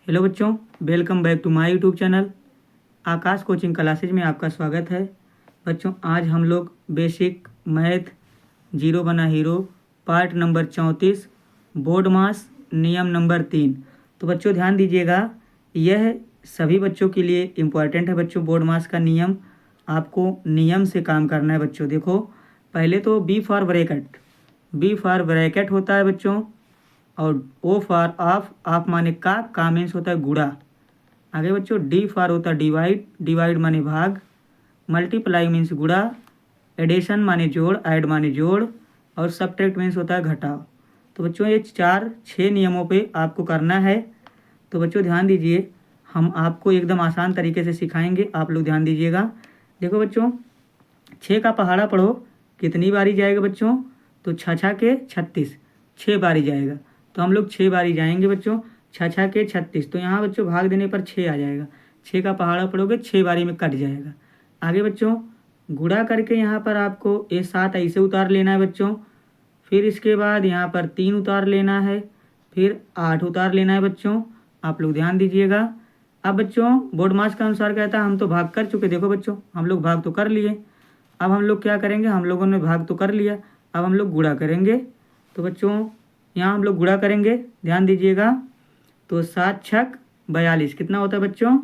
Hello बच्चों, welcome back to my YouTube channel Aakash coaching classes में आपका स्वागत है। बच्चों, आज हम लोग बेसिक मैथ जीरो बना hero part number 34 BODMAS नियम नंबर 3। तो बच्चों ध्यान दीजिएगा, यह सभी बच्चों के लिए इम्पॉर्टेंट है। बच्चों बोर्ड मास का नियम, आपको नियम से काम करना है। बच्चों देखो, पहले तो बी फॉर ब्रैकेट होता है बच्चों, और ओ फॉर ऑफ माने का मीन्स होता है गुणा। आगे बच्चों डी फॉर होता है डिवाइड माने भाग, मल्टीप्लाई मीन्स गुणा, एडिशन माने जोड़, ऐड माने जोड़, और सब्ट्रैक्ट मीन्स होता है घटाव। तो बच्चों ये 4-6 नियमों पे आपको करना है। तो बच्चों ध्यान दीजिए, हम आपको एकदम आसान तरीके से सिखाएंगे, आप लोग ध्यान दीजिएगा। देखो बच्चों, 6 का पहाड़ा पढ़ो, कितनी बारी जाएगा बच्चों? तो 6 के 36, 6 बारी जाएगा। तो हम लोग 6 बारी जाएंगे बच्चों, 6 के 36। तो यहाँ बच्चों भाग देने पर 6 आ जाएगा। 6 का पहाड़ा पढ़ोगे 6 बारी में कट जाएगा। आगे बच्चों गुणा करके यहाँ पर आपको ये 7 ऐसे उतार लेना है बच्चों। फिर इसके बाद यहाँ पर 3 उतार लेना है, फिर 8 उतार लेना है बच्चों। आप लोग ध्यान दीजिएगा। अब बच्चों बोर्ड मास के अनुसार कहता है हम तो भाग कर चुके। देखो बच्चों, हम लोग भाग तो कर लिए। अब हम लोग क्या करेंगे? हम लोगों ने भाग तो कर लिया, अब हम लोग गुणा करेंगे। तो बच्चों यहाँ हम लोग गुणा करेंगे, ध्यान दीजिएगा। तो 7 छक 42 कितना होता है बच्चों?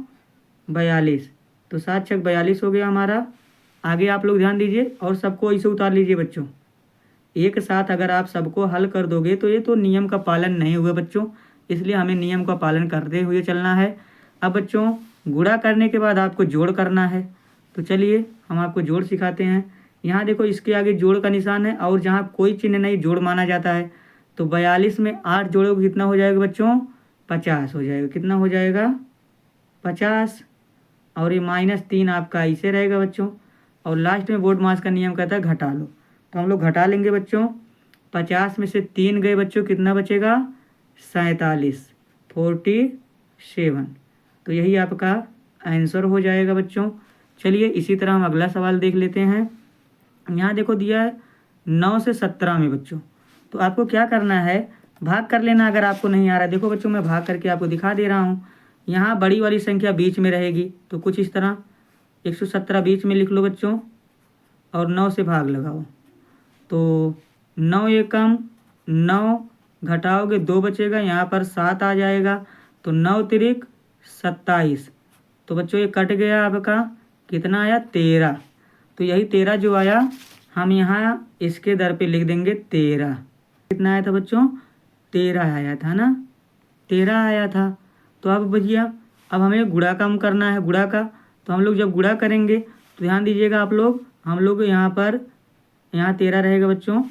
42। तो 7 छक 42 हो गया हमारा। आगे आप लोग ध्यान दीजिए और सबको ऐसे उतार लीजिए बच्चों। एक साथ अगर आप सबको हल कर दोगे तो ये तो नियम का पालन नहीं हुआ बच्चों, इसलिए हमें नियम का पालन करते हुए चलना है। अब बच्चों गुणा करने के बाद आपको जोड़ करना है। तो चलिए हम आपको जोड़ सिखाते हैं। यहाँ देखो, इसके आगे जोड़ का निशान है, और जहाँ कोई चिन्ह नहीं जोड़ माना जाता है। तो 42 में 8 जोड़ोगे कितना हो जाएगा बच्चों? 50 हो जाएगा। कितना हो जाएगा? 50। और ये -3 आपका ऐसे रहेगा बच्चों। और लास्ट में बोर्ड मास का नियम कहता है घटा लो। तो हम लोग घटा लेंगे बच्चों। 50 में से 3 गए बच्चों, कितना बचेगा? 47, 47। तो यही आपका आंसर हो जाएगा बच्चों। चलिए इसी तरह हम अगला सवाल देख लेते हैं। यहाँ देखो दिया है 9 से 17 में बच्चों। तो आपको क्या करना है? भाग कर लेना अगर आपको नहीं आ रहा है। देखो बच्चों, मैं भाग करके आपको दिखा दे रहा हूँ। यहाँ बड़ी वाली संख्या बीच में रहेगी, तो कुछ इस तरह 117 बीच में लिख लो बच्चों, और 9 से भाग लगाओ। तो 9 एकम 9, घटाओगे 2 बचेगा, यहाँ पर 7 आ जाएगा। तो 9 तिरिक 27। तो बच्चों ये कट गया आपका, कितना आया? 13। तो यही 13 जो आया, हम यहाँ इसके दर पे लिख देंगे 13। कितना आया था बच्चों? 13 आया था ना, 13 आया था। तो अब भैया अब हमें गुणा कम करना है, गुणा का। तो हम लोग जब गुणा करेंगे तो ध्यान दीजिएगा आप लोग, हम लोग यहाँ पर यहाँ 13 रहेगा बच्चों।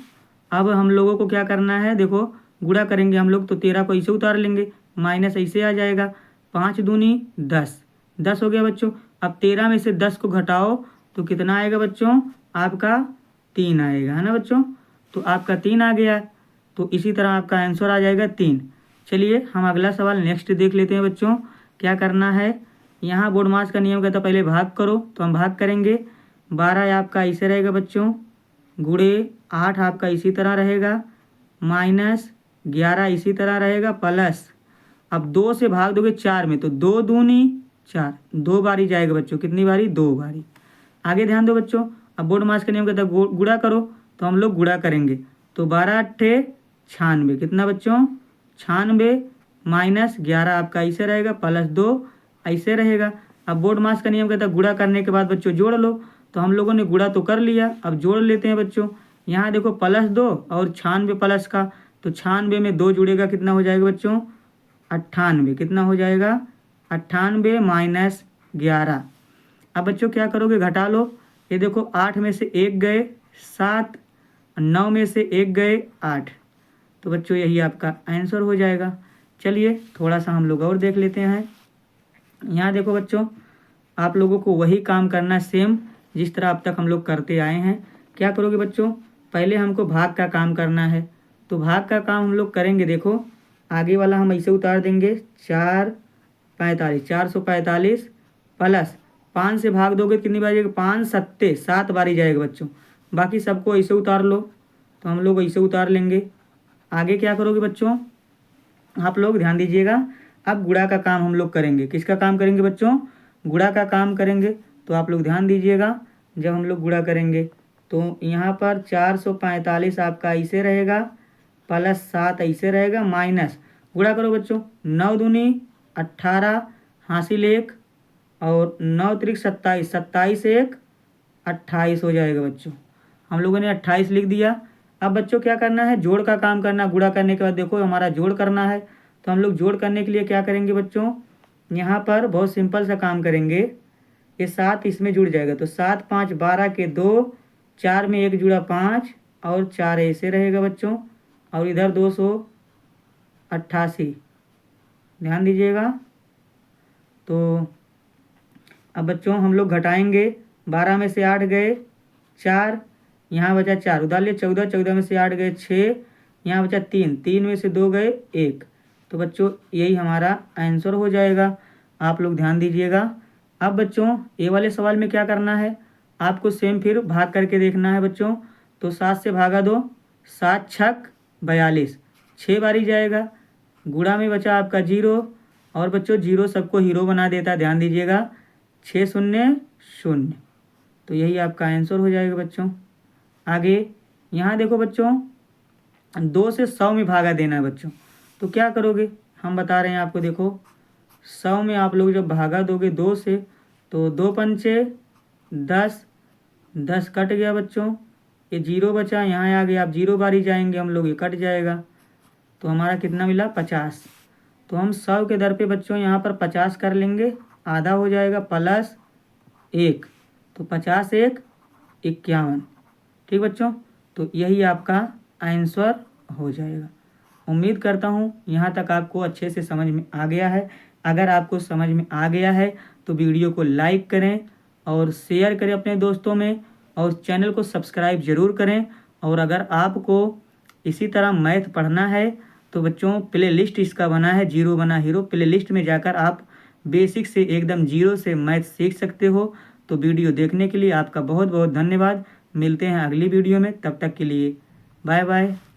अब हम लोगों को क्या करना है? देखो गुणा करेंगे हम लोग तो 13 को ऐसे उतार लेंगे, माइनस ऐसे आ जाएगा। 5 दूनी 10, 10 हो गया बच्चों। अब 13 में से 10 को घटाओ तो कितना आएगा बच्चों? आपका 3 आएगा, है ना बच्चों। तो आपका 3 आ गया, तो इसी तरह आपका आंसर आ जाएगा 3। चलिए हम अगला सवाल नेक्स्ट देख लेते हैं बच्चों। क्या करना है? यहाँ बोर्ड मास का नियम कहता है पहले भाग करो, तो हम भाग करेंगे। 12 आपका ऐसे रहेगा बच्चों, गुणे 8 आपका इसी तरह रहेगा, -11 इसी तरह रहेगा, प्लस अब 2 से भाग दोगे 4 में, तो 2 दूनी 4, 2 बारी जाएगा बच्चों। कितनी बारी? 2 बारी। आगे ध्यान दो बच्चों, अब बोर्ड मास का नियम कहता है गुणा करो, तो हम लोग गुणा करेंगे। तो 12 अट्ठे 96, कितना बच्चों? 96, -11 आपका ऐसे रहेगा, +2 ऐसे रहेगा। अब बोर्ड मास का नियम कहता है गुणा करने के बाद बच्चों जोड़ लो। तो हम लोगों ने गुणा तो कर लिया, अब जोड़ लेते हैं बच्चों। यहाँ देखो +2 और 96 प्लस का, तो 96 में 2 जुड़ेगा, कितना हो जाएगा बच्चों? 98। कितना हो जाएगा? 98 -11। अब बच्चों क्या करोगे? घटा लो। ये देखो 8 में से 1 गए 7, 9 में से 1 गए 8। तो बच्चों यही आपका आंसर हो जाएगा। चलिए थोड़ा सा हम लोग और देख लेते हैं। यहाँ देखो बच्चों, आप लोगों को वही काम करना है सेम जिस तरह अब तक हम लोग करते आए हैं। क्या करोगे बच्चों? पहले हमको भाग का काम करना है, तो भाग का काम हम लोग करेंगे। देखो आगे वाला हम ऐसे उतार देंगे, 445, 445 प्लस 5 से भाग दोगे कितनी बारी जाएगा? 5 सत्ते 7 बारी जाएगा बच्चों। बाकी सबको ऐसे उतार लो, तो हम लोग ऐसे उतार लेंगे। आगे क्या करोगे बच्चों? आप लोग ध्यान दीजिएगा, अब गुणा का काम हम लोग करेंगे। किसका काम करेंगे बच्चों? गुणा का काम करेंगे। तो आप लोग ध्यान दीजिएगा, जब हम लोग गुणा करेंगे तो यहाँ पर 445 आपका ऐसे रहेगा, प्लस 7 ऐसे रहेगा, माइनस गुणा करो बच्चों। 9 दूनी 18 हासिल 1 और 9 त्रिक 27, 27 1 28 हो जाएगा बच्चों। हम लोगों ने 28 लिख दिया। अब बच्चों क्या करना है? जोड़ का काम करना। गुणा करने के बाद देखो हमारा जोड़ करना है, तो हम लोग जोड़ करने के लिए क्या करेंगे बच्चों? यहाँ पर बहुत सिंपल सा काम करेंगे। ये 7 इसमें जुड़ जाएगा, तो 7 5 12 के 2, 4 में 1 जुड़ा 5 और 4 ऐसे रहेगा बच्चों, और इधर 288। ध्यान दीजिएगा। तो अब बच्चों हम लोग घटाएंगे। 12 में से 8 गए 4, यहाँ बचा 4, उधार लिए 14, 14 में से 8 गए 6, यहाँ बचा 3, 3 में से 2 गए 1। तो बच्चों यही हमारा आंसर हो जाएगा। आप लोग ध्यान दीजिएगा। अब बच्चों ये वाले सवाल में क्या करना है? आपको सेम फिर भाग करके देखना है बच्चों। तो 7 से भागा दो, 7 छक 42, 6 बारी जाएगा। गुणा में बचा आपका 0, और बच्चों 0 सबको हीरो बना देता है, ध्यान दीजिएगा। 6 0 0, तो यही आपका आंसर हो जाएगा बच्चों। आगे यहाँ देखो बच्चों, 2 से 100 में भागा देना है बच्चों। तो क्या करोगे? हम बता रहे हैं आपको। देखो 100 में आप लोग जब भागा दोगे 2 से, तो 2 पंचे 10, 10 कट गया बच्चों, ये 0 बचा, यहाँ आ गया। आप 0 बारी जाएंगे हम लोग, ये कट जाएगा। तो हमारा कितना मिला? 50। तो हम 100 के दर पे बच्चों यहाँ पर 50 कर लेंगे, आधा हो जाएगा, प्लस 1, तो 50 1 51। ठीक बच्चों, तो यही आपका आंसर हो जाएगा। उम्मीद करता हूँ यहाँ तक आपको अच्छे से समझ में आ गया है। अगर आपको समझ में आ गया है तो वीडियो को लाइक करें और शेयर करें अपने दोस्तों में, और चैनल को सब्सक्राइब ज़रूर करें। और अगर आपको इसी तरह मैथ पढ़ना है तो बच्चों प्ले लिस्ट इसका बना है, जीरो बना हीरो। प्ले लिस्ट में जाकर आप बेसिक से एकदम जीरो से मैथ सीख सकते हो। तो वीडियो देखने के लिए आपका बहुत बहुत धन्यवाद। मिलते हैं अगली वीडियो में, तब तक के लिए बाय बाय।